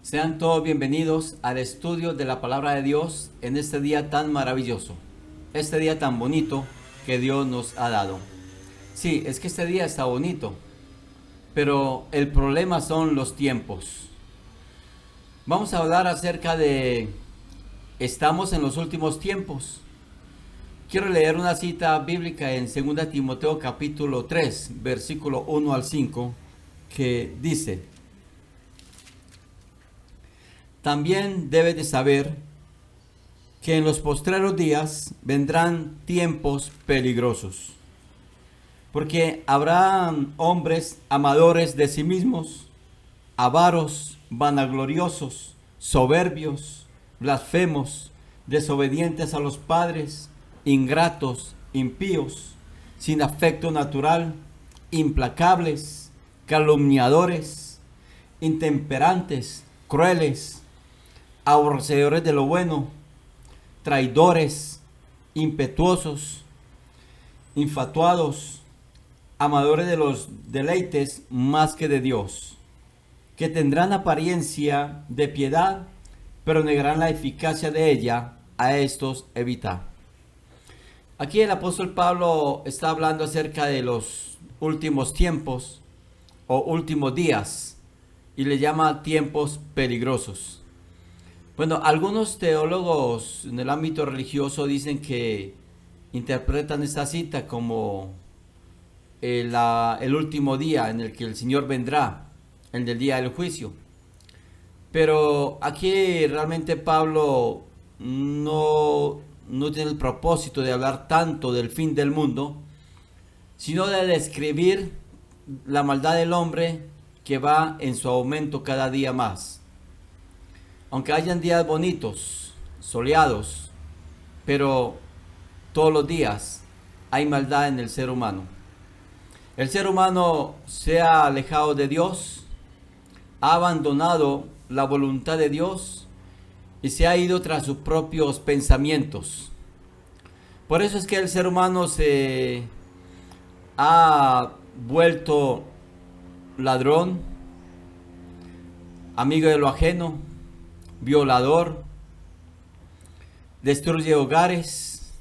Sean todos bienvenidos al estudio de la palabra de Dios en este día tan maravilloso, este día tan bonito que Dios nos ha dado. Sí, es que este día está bonito, pero el problema son los tiempos. Vamos a hablar acerca de estamos en los últimos tiempos. Quiero leer una cita bíblica en 2 Timoteo capítulo 3, versículo 1 al 5, que dice: También debes de saber que en los postreros días vendrán tiempos peligrosos, porque habrán hombres amadores de sí mismos, avaros, vanagloriosos, soberbios, blasfemos, desobedientes a los padres, ingratos, impíos, sin afecto natural, implacables, calumniadores, intemperantes, crueles, aborrecedores de lo bueno, traidores, impetuosos, infatuados, amadores de los deleites más que de Dios, que tendrán apariencia de piedad, pero negarán la eficacia de ella. A estos evita. Aquí el apóstol Pablo está hablando acerca de los últimos tiempos o últimos días y le llama tiempos peligrosos. Bueno, algunos teólogos en el ámbito religioso dicen que interpretan esta cita como el último día en el que el Señor vendrá, el del día del juicio. Pero aquí realmente Pablo no tiene el propósito de hablar tanto del fin del mundo, sino de describir la maldad del hombre que va en su aumento cada día más. Aunque hayan días bonitos, soleados, pero todos los días hay maldad en el ser humano. El ser humano se ha alejado de Dios, ha abandonado la voluntad de Dios y se ha ido tras sus propios pensamientos. Por eso es que el ser humano se ha vuelto ladrón, amigo de lo ajeno, violador, destruye hogares.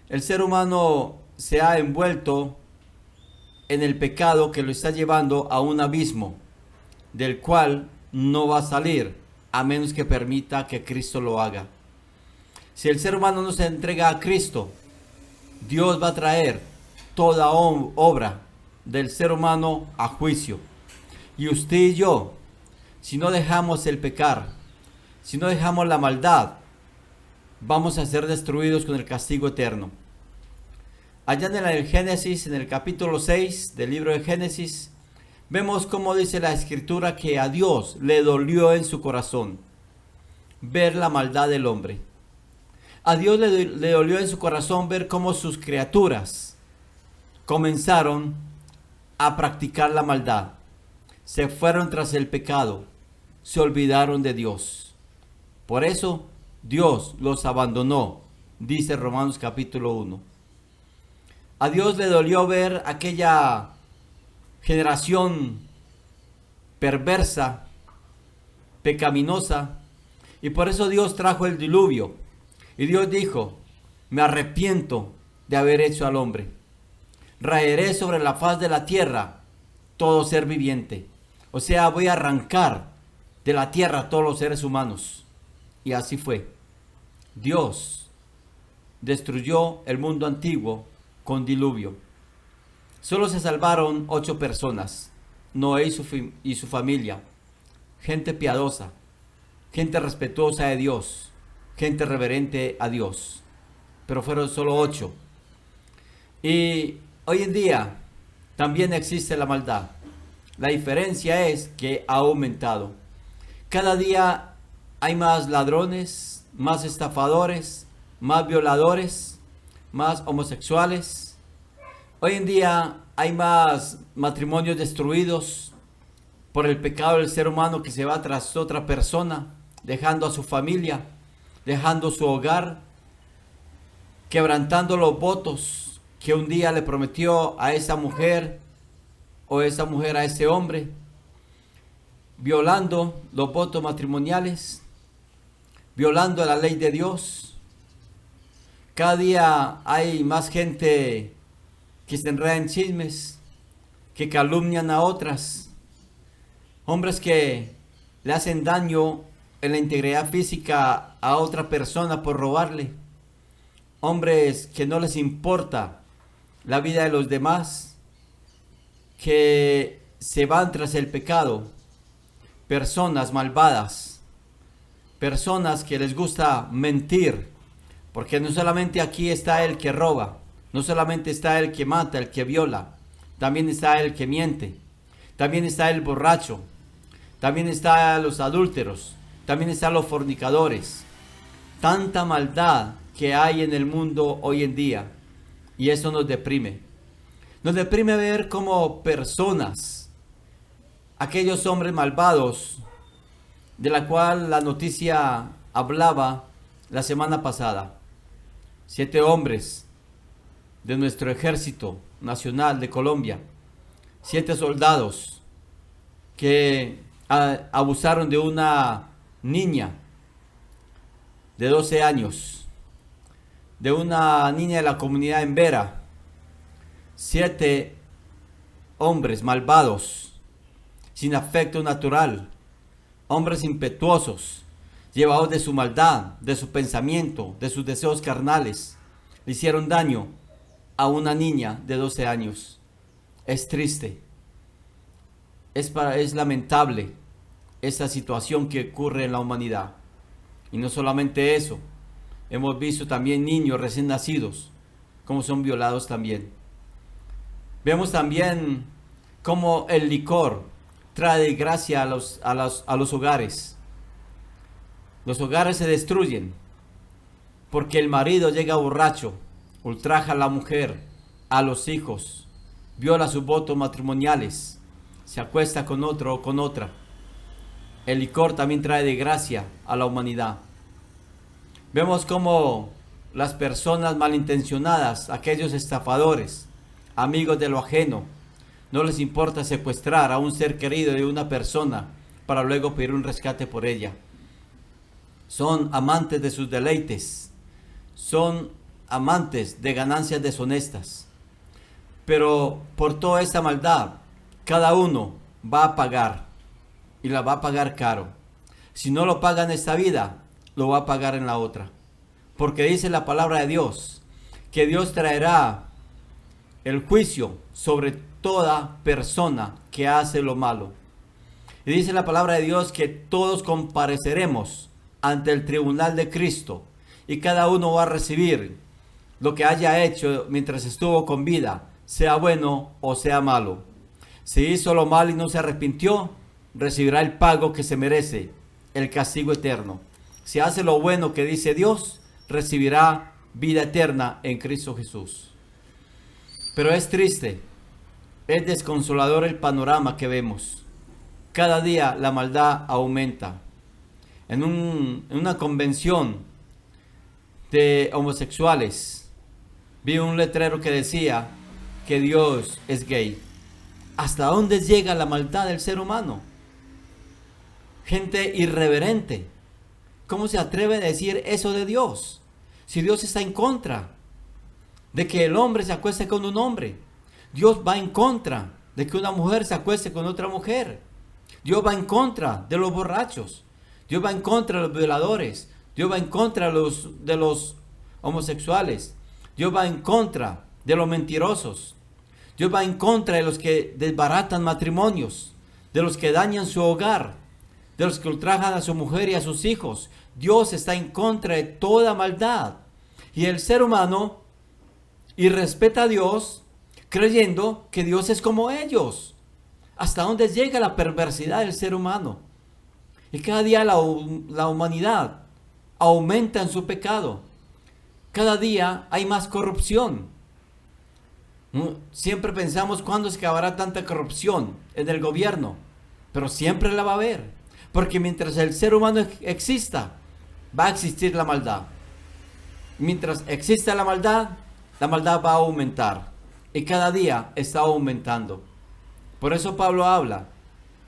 El ser humano se ha envuelto en el pecado que lo está llevando a un abismo del cual no va a salir a menos que permita que Cristo lo haga. Si el ser humano no se entrega a Cristo, Dios va a traer toda obra del ser humano a juicio. Y usted y yo, si no dejamos el pecar, si no dejamos la maldad, vamos a ser destruidos con el castigo eterno. Allá en el Génesis, en el capítulo 6 del libro de Génesis, vemos cómo dice la escritura que a Dios le dolió en su corazón ver la maldad del hombre. A Dios le dolió en su corazón ver cómo sus criaturas comenzaron a practicar la maldad. Se fueron tras el pecado, se olvidaron de Dios. Por eso Dios los abandonó, dice Romanos capítulo 1. A Dios le dolió ver aquella generación perversa, pecaminosa, y por eso Dios trajo el diluvio. Y Dios dijo: me arrepiento de haber hecho al hombre. Raeré sobre la faz de la tierra todo ser viviente. O sea, voy a arrancar de la tierra todos los seres humanos. Y así fue. Dios destruyó el mundo antiguo con diluvio. Solo se salvaron 8 personas, Noé y su familia, gente piadosa, gente respetuosa de Dios, gente reverente a Dios, pero fueron solo 8. Y hoy en día también existe la maldad. La diferencia es que ha aumentado. Cada día hay más ladrones, más estafadores, más violadores, más homosexuales. Hoy en día hay más matrimonios destruidos por el pecado del ser humano que se va tras otra persona, dejando a su familia, dejando su hogar, quebrantando los votos que un día le prometió a esa mujer o esa mujer a ese hombre. violando los votos matrimoniales, violando la ley de Dios. Cada día hay más gente que se enreda en chismes, que calumnian a otras, hombres que le hacen daño en la integridad física a otra persona por robarle, hombres que no les importa la vida de los demás, que se van tras el pecado, personas malvadas, personas que les gusta mentir, porque no solamente aquí está el que roba, no solamente está el que mata, el que viola, también está el que miente, también está el borracho, también está los adúlteros, también están los fornicadores. Tanta maldad que hay en el mundo hoy en día, y eso nos deprime. Nos deprime ver cómo personas, aquellos hombres malvados, de la cual la noticia hablaba la semana pasada, 7 hombres de nuestro ejército nacional de Colombia, 7 soldados que abusaron de una niña de 12 años, de una niña de la comunidad en Vera. 7 hombres malvados, sin afecto natural, hombres impetuosos, llevados de su maldad, de su pensamiento, de sus deseos carnales, le hicieron daño a una niña de 12 años. Es triste, es lamentable esa situación que ocurre en la humanidad. Y no solamente eso, hemos visto también niños recién nacidos, como son violados también. Vemos también cómo el licor trae desgracia a los hogares. Los hogares se destruyen porque el marido llega borracho, ultraja a la mujer, a los hijos, viola sus votos matrimoniales, se acuesta con otro o con otra. El licor también trae desgracia a la humanidad. Vemos cómo las personas malintencionadas, aquellos estafadores, amigos de lo ajeno, no les importa secuestrar a un ser querido de una persona para luego pedir un rescate por ella. Son amantes de sus deleites, son amantes de ganancias deshonestas. Pero por toda esta maldad, cada uno va a pagar, y la va a pagar caro. Si no lo paga en esta vida, lo va a pagar en la otra. Porque dice la palabra de Dios, que Dios traerá el juicio sobre toda persona que hace lo malo. Y dice la palabra de Dios que todos compareceremos ante el tribunal de Cristo, y cada uno va a recibir lo que haya hecho mientras estuvo con vida, sea bueno o sea malo. Si hizo lo malo y no se arrepintió, recibirá el pago que se merece, el castigo eterno. Si hace lo bueno que dice Dios, recibirá vida eterna en Cristo Jesús. Pero es triste, es desconsolador el panorama que vemos. Cada día la maldad aumenta. En una convención de homosexuales, vi un letrero que decía que Dios es gay. ¿Hasta dónde llega la maldad del ser humano? Gente irreverente. ¿Cómo se atreve a decir eso de Dios? Si Dios está en contra de que el hombre se acueste con un hombre. Dios va en contra de que una mujer se acueste con otra mujer. Dios va en contra de los borrachos. Dios va en contra de los violadores. Dios va en contra de los homosexuales. Dios va en contra de los mentirosos. Dios va en contra de los que desbaratan matrimonios, de los que dañan su hogar, de los que ultrajan a su mujer y a sus hijos. Dios está en contra de toda maldad. Y el ser humano irrespeta a Dios creyendo que Dios es como ellos. ¿Hasta dónde llega la perversidad del ser humano? Y cada día la humanidad aumenta en su pecado. Cada día hay más corrupción. Siempre pensamos cuándo se acabará tanta corrupción en el gobierno, pero siempre la va a haber, porque mientras el ser humano exista, va a existir la maldad. Mientras exista la maldad va a aumentar, y cada día está aumentando. Por eso Pablo habla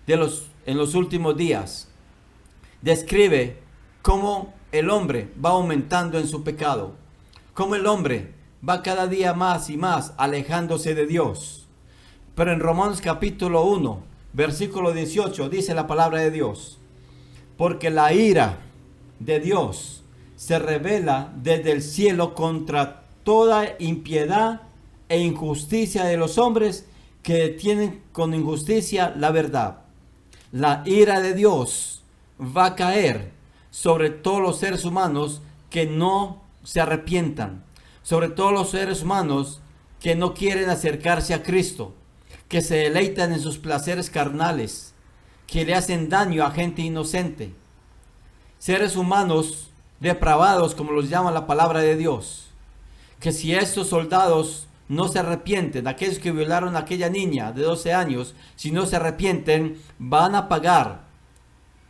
de los en los últimos días, describe cómo el hombre va aumentando en su pecado, cómo el hombre va cada día más y más alejándose de Dios. Pero en Romanos capítulo 1, versículo 18, dice la palabra de Dios: porque la ira de Dios se revela desde el cielo contra toda impiedad e injusticia de los hombres que detienen con injusticia la verdad. La ira de Dios va a caer sobre todos los seres humanos que no se arrepientan, sobre todos los seres humanos que no quieren acercarse a Cristo, que se deleitan en sus placeres carnales, que le hacen daño a gente inocente. Seres humanos depravados, como los llama la palabra de Dios, que si estos soldados no se arrepienten, aquellos que violaron a aquella niña de 12 años, si no se arrepienten, van a pagar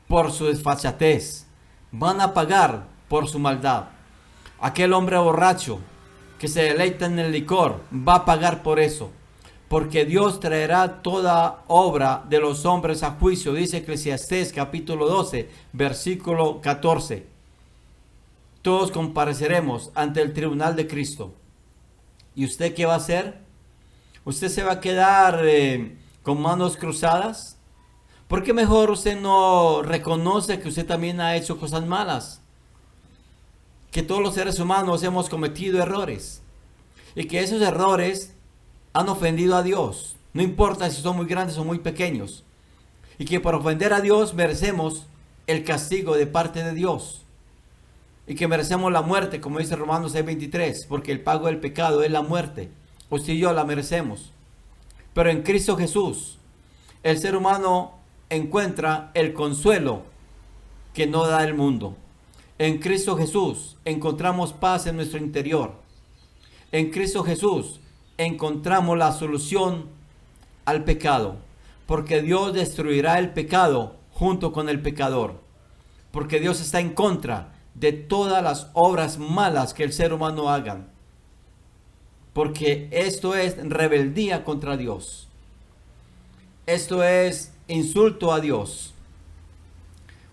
por su desfachatez, van a pagar por su maldad. Aquel hombre borracho que se deleita en el licor va a pagar por eso, porque Dios traerá toda obra de los hombres a juicio, dice Eclesiastés capítulo 12, versículo 14. Todos compareceremos ante el tribunal de Cristo. ¿Y usted qué va a hacer? ¿Usted se va a quedar con manos cruzadas? ¿Por qué mejor usted no reconoce que usted también ha hecho cosas malas? Que todos los seres humanos hemos cometido errores. Y que esos errores han ofendido a Dios. No importa si son muy grandes o muy pequeños. Y que por ofender a Dios merecemos el castigo de parte de Dios. Y que merecemos la muerte, como dice Romanos 6:23, porque el pago del pecado es la muerte. Usted y yo la merecemos. Pero en Cristo Jesús, el ser humano encuentra el consuelo que no da el mundo. En Cristo Jesús encontramos paz en nuestro interior. En Cristo Jesús encontramos la solución al pecado, porque Dios destruirá el pecado junto con el pecador, porque Dios está en contra de todas las obras malas que el ser humano haga, porque esto es rebeldía contra Dios, esto es insulto a Dios.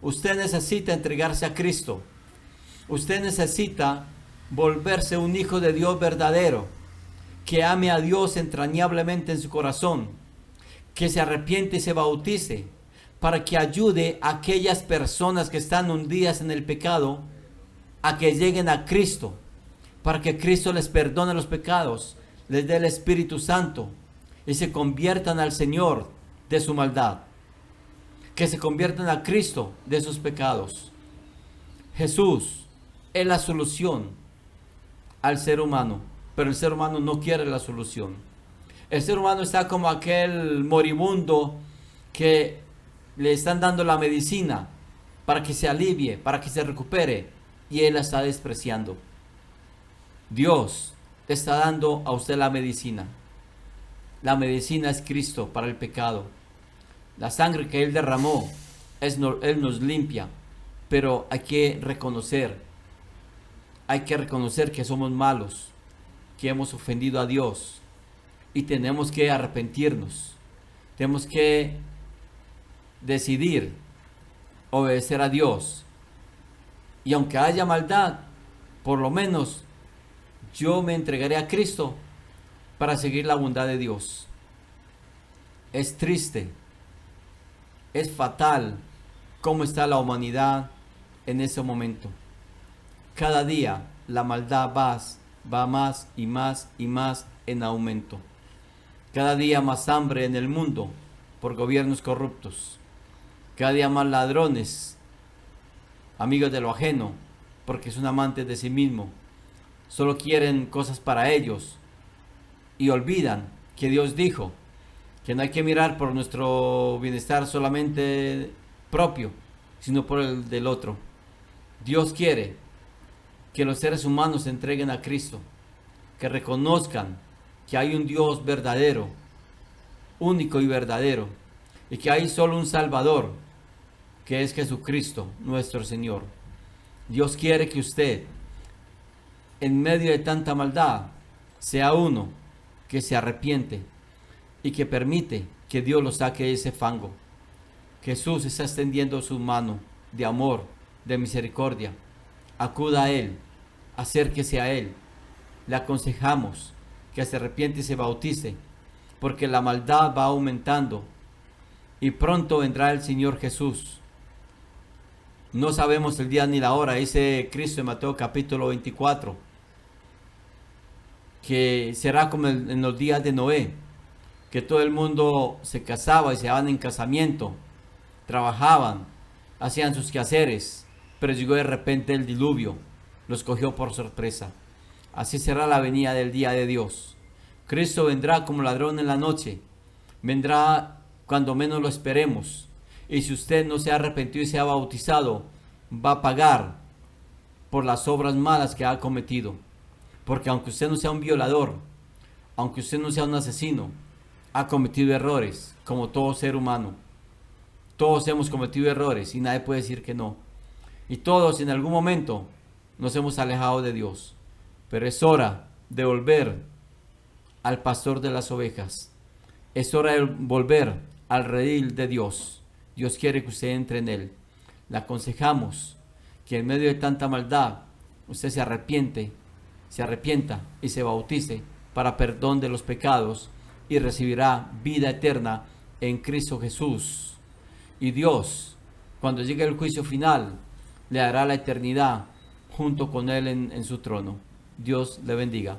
Usted necesita entregarse a Cristo, usted necesita volverse un hijo de Dios verdadero, que ame a Dios entrañablemente en su corazón, que se arrepiente y se bautice, para que ayude a aquellas personas que están hundidas en el pecado a que lleguen a Cristo, para que Cristo les perdone los pecados, les dé el Espíritu Santo y se conviertan al Señor de su maldad, que se conviertan a Cristo de sus pecados. Jesús es la solución al ser humano, pero el ser humano no quiere la solución. El ser humano está como aquel moribundo que le están dando la medicina para que se alivie, para que se recupere, y él la está despreciando. Dios le está dando a usted la medicina. La medicina es Cristo para el pecado. La sangre que Él derramó, Él nos limpia, pero hay que reconocer que somos malos, que hemos ofendido a Dios y tenemos que arrepentirnos. Tenemos que decidir obedecer a Dios. Y aunque haya maldad, por lo menos yo me entregaré a Cristo para seguir la bondad de Dios. Es triste, es fatal cómo está la humanidad en ese momento. Cada día la maldad va más y más y más en aumento. Cada día más hambre en el mundo por gobiernos corruptos. Cada día más ladrones, amigos de lo ajeno, porque son amantes de sí mismo. Solo quieren cosas para ellos y olvidan que Dios dijo que no hay que mirar por nuestro bienestar solamente propio, sino por el del otro. Dios quiere que los seres humanos se entreguen a Cristo, que reconozcan que hay un Dios verdadero, único y verdadero, y que hay solo un Salvador, que es Jesucristo, nuestro Señor. Dios quiere que usted, en medio de tanta maldad, sea uno que se arrepiente y que permite que Dios lo saque de ese fango. Jesús está extendiendo su mano de amor, de misericordia. Acuda a Él, acérquese a Él. Le aconsejamos que se arrepiente y se bautice, porque la maldad va aumentando y pronto vendrá el Señor Jesús. No sabemos el día ni la hora, dice Cristo en Mateo capítulo 24, que será como en los días de Noé, que todo el mundo se casaba y se daban en casamiento, trabajaban, hacían sus quehaceres, pero llegó de repente el diluvio, los cogió por sorpresa. Así será la venida del día de Dios. Cristo vendrá como ladrón en la noche, vendrá cuando menos lo esperemos. Y si usted no se ha arrepentido y se ha bautizado, va a pagar por las obras malas que ha cometido. Porque aunque usted no sea un violador, aunque usted no sea un asesino, ha cometido errores, como todo ser humano. Todos hemos cometido errores y nadie puede decir que no. Y todos en algún momento nos hemos alejado de Dios. Pero es hora de volver al pastor de las ovejas. Es hora de volver al redil de Dios. Dios quiere que usted entre en él. Le aconsejamos que en medio de tanta maldad usted se arrepienta y se bautice para perdón de los pecados y recibirá vida eterna en Cristo Jesús. Y Dios, cuando llegue el juicio final, le dará la eternidad junto con Él en su trono. Dios le bendiga.